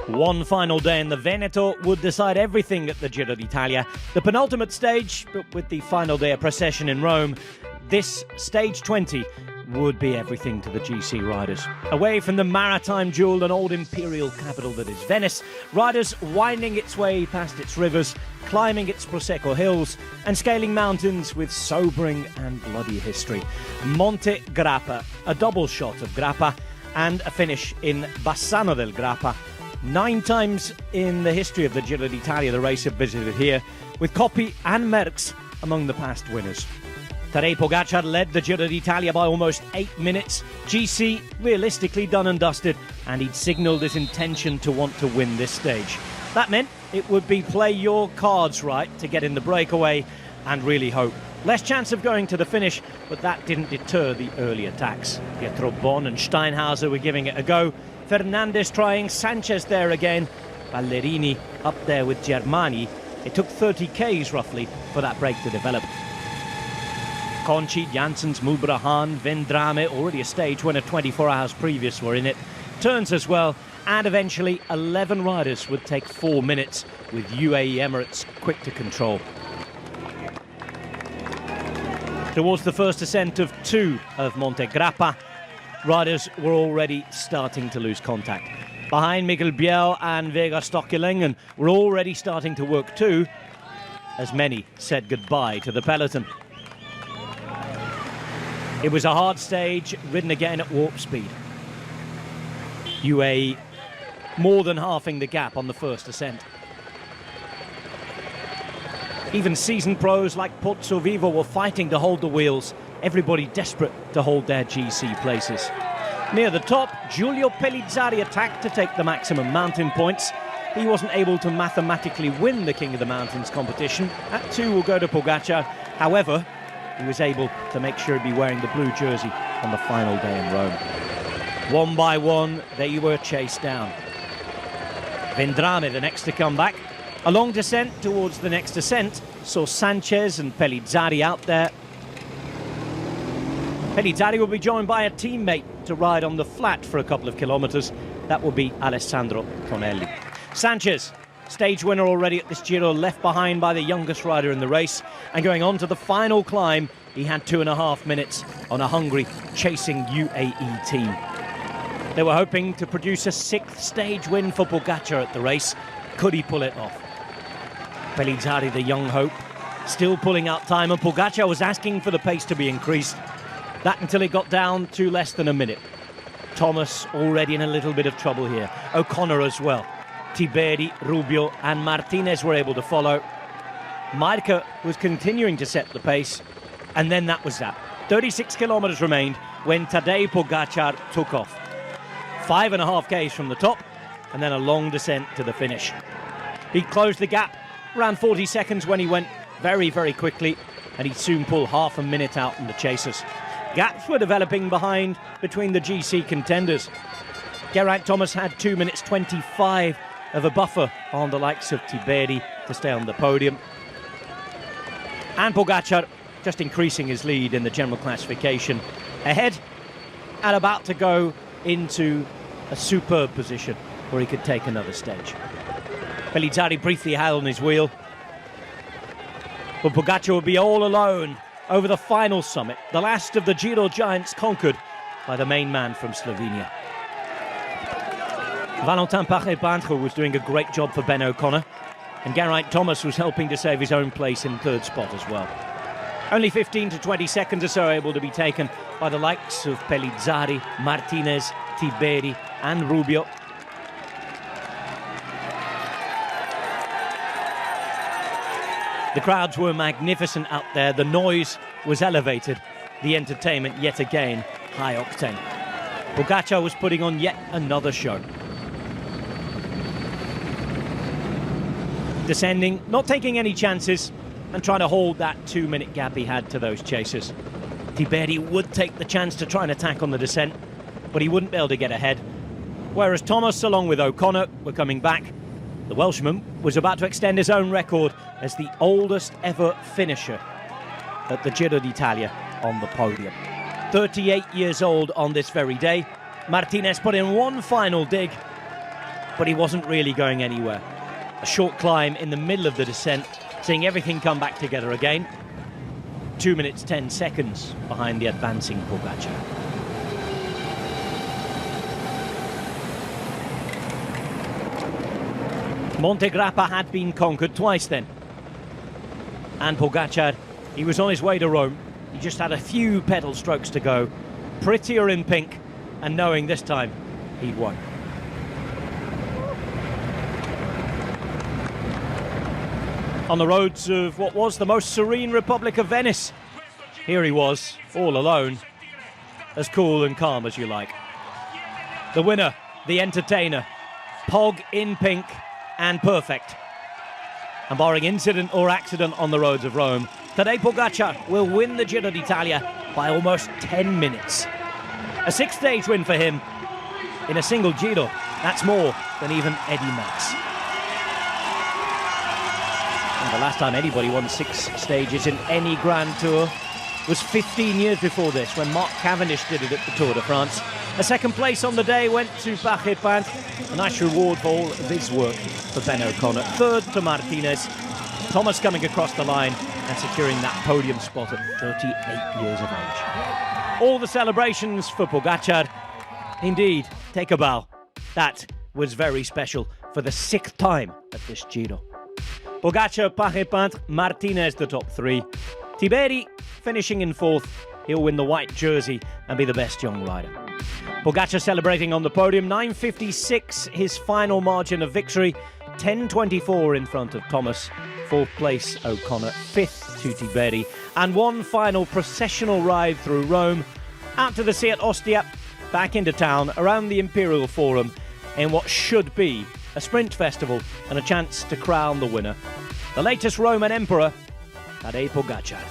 One final day in the Veneto would decide everything at the Giro d'Italia. The penultimate stage, but with the final day of procession in Rome, this stage 20 would be everything to the GC riders. Away from the maritime jewel and old imperial capital that is Venice, riders winding its way past its rivers, climbing its Prosecco hills, and scaling mountains with sobering and bloody history. Monte Grappa, a double shot of Grappa, and a finish in Bassano del Grappa. 9 times in the history of the Giro d'Italia the race have visited here, with Coppi and Merckx among the past winners. Tadej Pogačar led the Giro d'Italia by almost 8 minutes. GC realistically done and dusted, and he'd signalled his intention to want to win this stage. That meant it would be play your cards right to get in the breakaway and really hope. Less chance of going to the finish, but that didn't deter the early attacks. Pietro Bon and Steinhauser were giving it a go. Fernandez trying, Sanchez there again. Ballerini up there with Germani. It took 30 Ks roughly for that break to develop. Conchi, Janssens, Mulbrahan, Vendrame, already a stage winner 24 hours previous, were in it. Turns as well, and eventually 11 riders would take 4 minutes, with UAE Emirates quick to control. Towards the first ascent of 2 of Monte Grappa, riders were already starting to lose contact. Behind, Mikkel Bjerg and Vegard Stokkelengen were already starting to work too, as many said goodbye to the peloton. It was a hard stage, ridden again at warp speed. UAE more than halving the gap on the first ascent. Even seasoned pros like Pozzo Vivo were fighting to hold the wheels, everybody desperate to hold their GC places. Near the top, Giulio Pellizzari attacked to take the maximum mountain points. He wasn't able to mathematically win the King of the Mountains competition. That too will go to Pogačar. However, he was able to make sure he'd be wearing the blue jersey on the final day in Rome. One by one, they were chased down. Vendrame, the next to come back. A long descent towards the next ascent saw Sanchez and Pellizzari out there. Pellizzari will be joined by a teammate to ride on the flat for a couple of kilometres. That will be Alessandro Tonelli. Sanchez, stage winner already at this Giro, left behind by the youngest rider in the race. And going on to the final climb, he had 2.5 minutes on a hungry, chasing UAE team. They were hoping to produce a 6th stage win for Pogačar at the race. Could he pull it off? Pellizzari, the young hope, still pulling out time, and Pogačar was asking for the pace to be increased. That until it got down to less than a minute. Thomas already in a little bit of trouble here. O'Connor as well. Tiberi, Rubio and Martinez were able to follow. Marca was continuing to set the pace, and then that was that. 36 kilometres remained when Tadej Pogačar took off. 5.5 Ks from the top, and then a long descent to the finish. He closed the gap around 40 seconds when he went very, very quickly, and he'd soon pull half a minute out in the chasers. Gaps were developing behind between the GC contenders. Geraint Thomas had 2 minutes 25 of a buffer on the likes of Tiberi to stay on the podium. And Pogačar just increasing his lead in the general classification. Ahead and about to go into a superb position where he could take another stage. Pellizzari briefly had on his wheel, but Pogačar would be all alone over the final summit, the last of the Giro giants conquered by the main man from Slovenia. Valentin Pache-Banjo was doing a great job for Ben O'Connor, and Geraint Thomas was helping to save his own place in 3rd spot as well. Only 15 to 20 seconds or so able to be taken by the likes of Pellizzari, Martinez, Tiberi and Rubio. The crowds were magnificent out there, the noise was elevated, the entertainment yet again high octane. Pogačar was putting on yet another show. Descending, not taking any chances, and trying to hold that 2-minute gap he had to those chasers. Tiberi would take the chance to try and attack on the descent, but he wouldn't be able to get ahead. Whereas Thomas, along with O'Connor, were coming back. The Welshman was about to extend his own record as the oldest ever finisher at the Giro d'Italia on the podium. 38 years old on this very day. Martinez put in one final dig, but he wasn't really going anywhere. A short climb in the middle of the descent, seeing everything come back together again. 2 minutes 10 seconds behind the advancing Pogačar. Monte Grappa had been conquered twice then. And Pogačar, he was on his way to Rome. He just had a few pedal strokes to go. Prettier in pink, and knowing this time he'd won. On the roads of what was the most serene Republic of Venice, here he was, all alone, as cool and calm as you like. The winner, the entertainer, Pog in pink and perfect. And barring incident or accident on the roads of Rome, Tadej Pogačar will win the Giro d'Italia by almost 10 minutes. A sixth-stage win for him in a single Giro. That's more than even Eddie Merckx. And the last time anybody won 6 stages in any Grand Tour was 15 years before this, when Mark Cavendish did it at the Tour de France. A second place on the day went to Pogačar, a nice reward for all of his work for Ben O'Connor. Third to Martinez, Thomas coming across the line and securing that podium spot at 38 years of age. All the celebrations for Pogačar. Indeed, take a bow. That was very special for the 6th time at this Giro. Pogačar, Pogačar, Martinez the top 3. Tiberi finishing in 4th. He'll win the white jersey and be the best young rider. Pogačar celebrating on the podium. 9:56 his final margin of victory. 10:24 in front of Thomas. 4th place O'Connor. 5th to Tiberi. And one final processional ride through Rome. Out to the sea at Ostia. Back into town around the Imperial Forum in what should be a sprint festival and a chance to crown the winner. The latest Roman emperor, Tadej Pogačar.